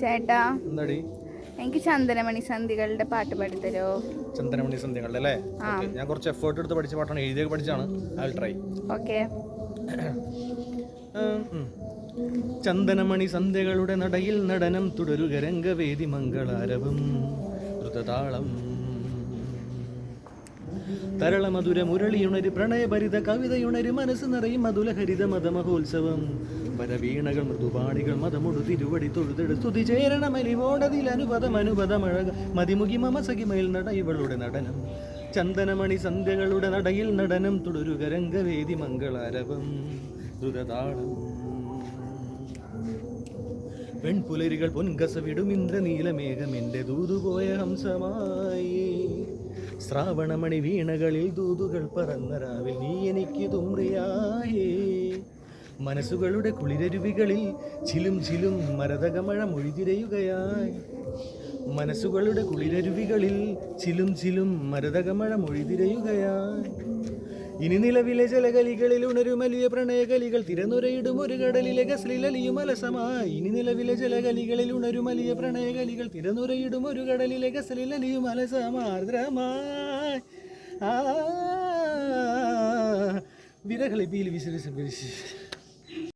ചേട്ടാ എന്താടി എനിക്ക് ചന്ദനമണി സന്ധികളുടെ പാട്ട് പാടിത്തരോ? ചന്ദനമണി സന്ധ്യകളുടെ അല്ലേ? ഞാൻ കുറച്ച് എഫേർട്ട് എടുത്ത് പഠിച്ച പാട്ടാണ്, എഴുതിയൊക്കെ പഠിച്ചാണ്. I will try. ഓക്കെ. ചന്ദനമണി സന്ധ്യകളുടെ നടയിൽ നടനം തുടരുക രംഗവേദി മംഗളാരവം ദ്രുതതാളം തരള മധുര മുരളിയുണര് പ്രണയഭരിത കവിതയുണര് മനസ്സ് നിറയും മധുലഹരിത മതമഹോത്സവം വരവീണകൾ മൃദുപാണികൾ മതമുടു തിരുവടി തൊഴുതെടു സ്തുതി ചേരണമലിവോടതിൽ അനുപദമഴക മതിമുഖി മമസഖിമയിൽ നട ഇവളുടെ നടനം ചന്ദനമണി സന്ധ്യകളുടെ നടയിൽ നടനം തുടരുക രംഗവേദി മംഗളാരവം ദ്രുതതാളം പെൺപുലരികൾ പൊൻകസവിടും ഇന്ദ്രനീലമേഘം എൻ്റെ ദൂതുപോയ ഹംസമായി ശ്രാവണമണി വീണകളിൽ ദൂതുകൾ പറന്ന രാവിൽ നീ എനിക്ക് തുമ്രിയായേ മനസ്സുകളുടെ കുളിരരുവികളിൽ ചിലും ചിലും മരതകമഴ മൊഴിതിരയുകയായി മനസ്സുകളുടെ കുളിരരുവികളിൽ ചിലും ചിലും മരതകമഴ മൊഴിതിരയുകയായി ഇനി നിലവിലെ ജലകലികളിൽ ഉണരുമലിയ പ്രണയകലികൾ തിരനുരയിടും ഒരു കടലിലെ ഗസ്ലിലലിയും അലസമായി ഇനി നിലവിലെ ജലകലികളിൽ ഉണരുമലിയ പ്രണയകലികൾ തിരനുരയിടും ഒരു കടലിലെ ഗസ്ലിലലിയും അലസമാർദ്രമായി വിരകളി പീലി വിശേഷ